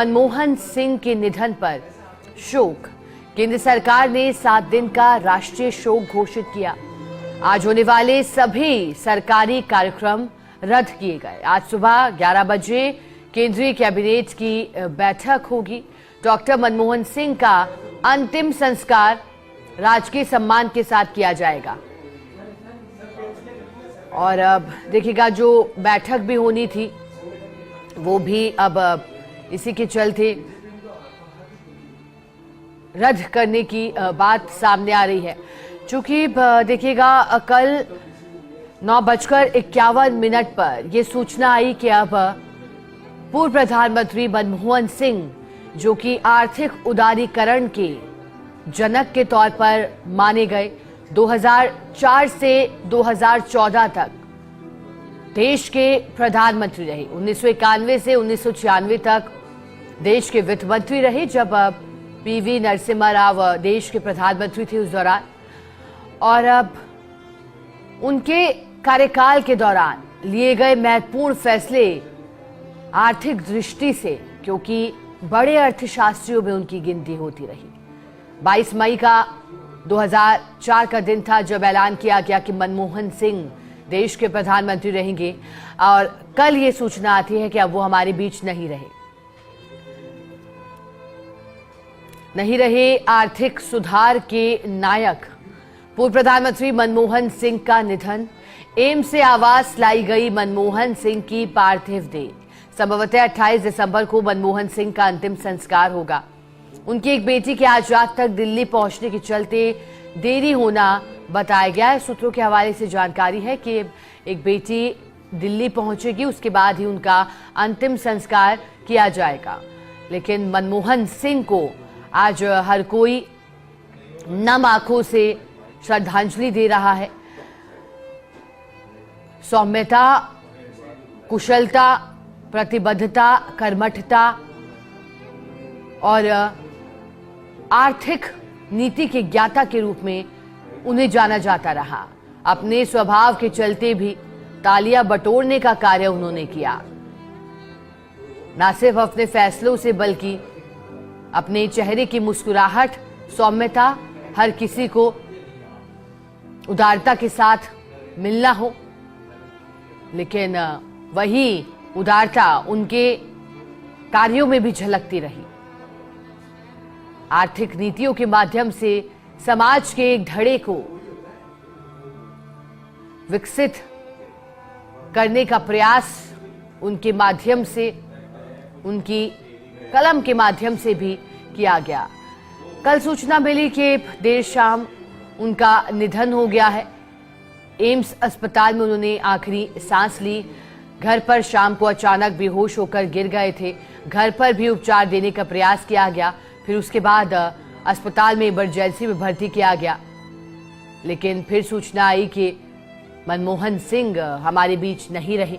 मनमोहन सिंह के निधन पर शोक। केंद्र सरकार ने 7 दिन का राष्ट्रीय शोक घोषित किया। आज होने वाले सभी सरकारी कार्यक्रम रद्द किए गए। आज सुबह 11 बजे केंद्रीय कैबिनेट की बैठक होगी। डॉक्टर मनमोहन सिंह का अंतिम संस्कार राजकीय सम्मान के साथ किया जाएगा। और अब देखिएगा, जो बैठक भी होनी थी वो भी अब इसी के चलते रद्द करने की बात सामने आ रही है। चूंकि देखिएगा, कल 9:51 पर यह सूचना आई कि अब पूर्व प्रधानमंत्री मनमोहन सिंह, जो कि आर्थिक उदारीकरण के जनक के तौर पर माने गए, 2004 से 2014 तक देश के प्रधानमंत्री रहे। 1991 से 1996 तक देश के वित्त मंत्री रहे, जब पीवी नरसिम्हा राव देश के प्रधानमंत्री थे उस दौरान। और अब उनके कार्यकाल के दौरान लिए गए महत्वपूर्ण फैसले आर्थिक दृष्टि से, क्योंकि बड़े अर्थशास्त्रियों में उनकी गिनती होती रही। 22 मई का 2004 का दिन था जब ऐलान किया गया कि मनमोहन सिंह देश के प्रधानमंत्री रहेंगे, और कल ये सूचना आती है कि अब वो हमारे बीच नहीं रहे। आर्थिक सुधार के नायक पूर्व प्रधानमंत्री मनमोहन सिंह का निधन। एम्स से आवास लाई गई मनमोहन सिंह की पार्थिव देह। संभवतः 28 दिसंबर को मनमोहन सिंह का अंतिम संस्कार होगा। उनकी एक बेटी के आज रात तक दिल्ली पहुंचने के चलते देरी होना बताया गया है। सूत्रों के हवाले से जानकारी है कि एक बेटी दिल्ली पहुंचेगी, उसके बाद ही उनका अंतिम संस्कार किया जाएगा। लेकिन मनमोहन सिंह को आज हर कोई नम आंखों से श्रद्धांजलि दे रहा है। सौम्यता, कुशलता, प्रतिबद्धता, कर्मठता और आर्थिक नीति के ज्ञाता के रूप में उन्हें जाना जाता रहा। अपने स्वभाव के चलते भी तालियां बटोरने का कार्य उन्होंने किया। न सिर्फ अपने फैसलों से, बल्कि अपने चेहरे की मुस्कुराहट, सौम्यता, हर किसी को उदारता के साथ मिलना हो, लेकिन वही उदारता उनके कार्यों में भी झलकती रही। आर्थिक नीतियों के माध्यम से समाज के एक धड़े को विकसित करने का प्रयास उनके माध्यम से, उनकी कलम के माध्यम से भी किया गया। कल सूचना मिली कि देर शाम उनका निधन हो गया है। एम्स अस्पताल में उन्होंने आखिरी सांस ली। घर पर शाम को अचानक बेहोश होकर गिर गए थे। घर पर भी उपचार देने का प्रयास किया गया, फिर उसके बाद अस्पताल में इमरजेंसी में भर्ती किया गया। लेकिन फिर सूचना आई कि मनमोहन सिंह हमारे बीच नहीं रहे।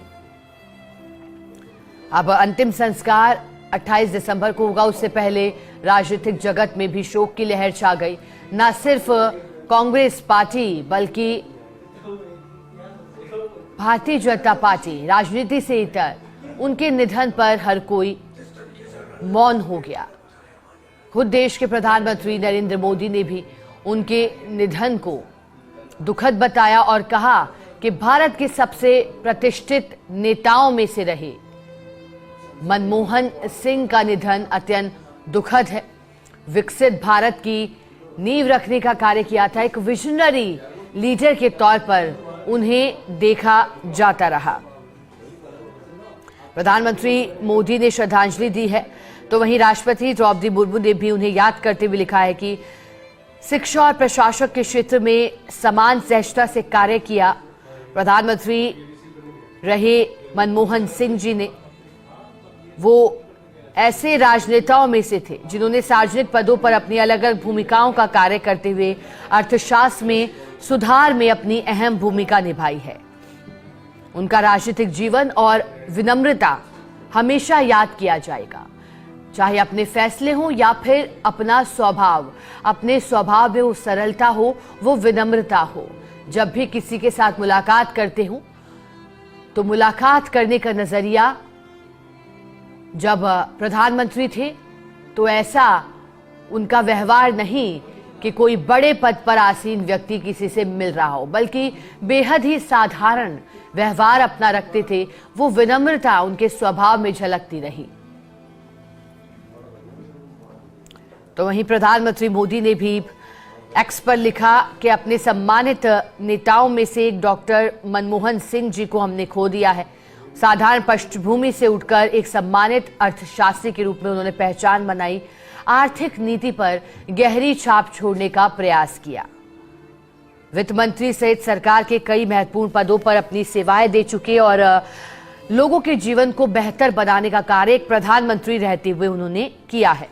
अब अंतिम संस्कार 28 दिसंबर को होगा। उससे पहले राजनीतिक जगत में भी शोक की लहर छा गई। न सिर्फ कांग्रेस पार्टी, बल्कि भारतीय जनता पार्टी, राजनीति से इतर, उनके निधन पर हर कोई मौन हो गया। खुद देश के प्रधानमंत्री नरेंद्र मोदी ने भी उनके निधन को दुखद बताया और कहा कि भारत के सबसे प्रतिष्ठित नेताओं में से रहे मनमोहन सिंह का निधन अत्यंत दुखद है। विकसित भारत की नींव रखने का कार्य किया था। एक विजनरी लीडर के तौर पर उन्हें देखा जाता रहा। प्रधानमंत्री मोदी ने श्रद्धांजलि दी है, तो वहीं राष्ट्रपति द्रौपदी मुर्मू ने भी उन्हें याद करते हुए लिखा है कि शिक्षा और प्रशासक के क्षेत्र में समान सहजता से कार्य किया। प्रधानमंत्री रहे मनमोहन सिंह जी ने, वो ऐसे राजनेताओं में से थे जिन्होंने सार्वजनिक पदों पर अपनी अलग अलग भूमिकाओं का कार्य करते हुए अर्थशास्त्र में सुधार में अपनी अहम भूमिका निभाई है। उनका राजनीतिक जीवन और विनम्रता हमेशा याद किया जाएगा, चाहे अपने फैसले हो या फिर अपना स्वभाव। अपने स्वभाव में वो सरलता हो, वो विनम्रता हो। जब भी किसी के साथ मुलाकात करते हो तो मुलाकात करने का नजरिया जब प्रधानमंत्री थे तो ऐसा उनका व्यवहार नहीं कि कोई बड़े पद पर आसीन व्यक्ति किसी से मिल रहा हो, बल्कि बेहद ही साधारण व्यवहार अपना रखते थे। वो विनम्रता उनके स्वभाव में झलकती रही। तो वहीं प्रधानमंत्री मोदी ने भी एक्स पर लिखा कि अपने सम्मानित नेताओं में से एक डॉक्टर मनमोहन सिंह जी को हमने खो दिया है। साधारण पृष्ठभूमि से उठकर एक सम्मानित अर्थशास्त्री के रूप में उन्होंने पहचान बनाई, आर्थिक नीति पर गहरी छाप छोड़ने का प्रयास किया। वित्त मंत्री सहित सरकार के कई महत्वपूर्ण पदों पर अपनी सेवाएं दे चुके और लोगों के जीवन को बेहतर बनाने का कार्य एक प्रधानमंत्री रहते हुए उन्होंने किया है।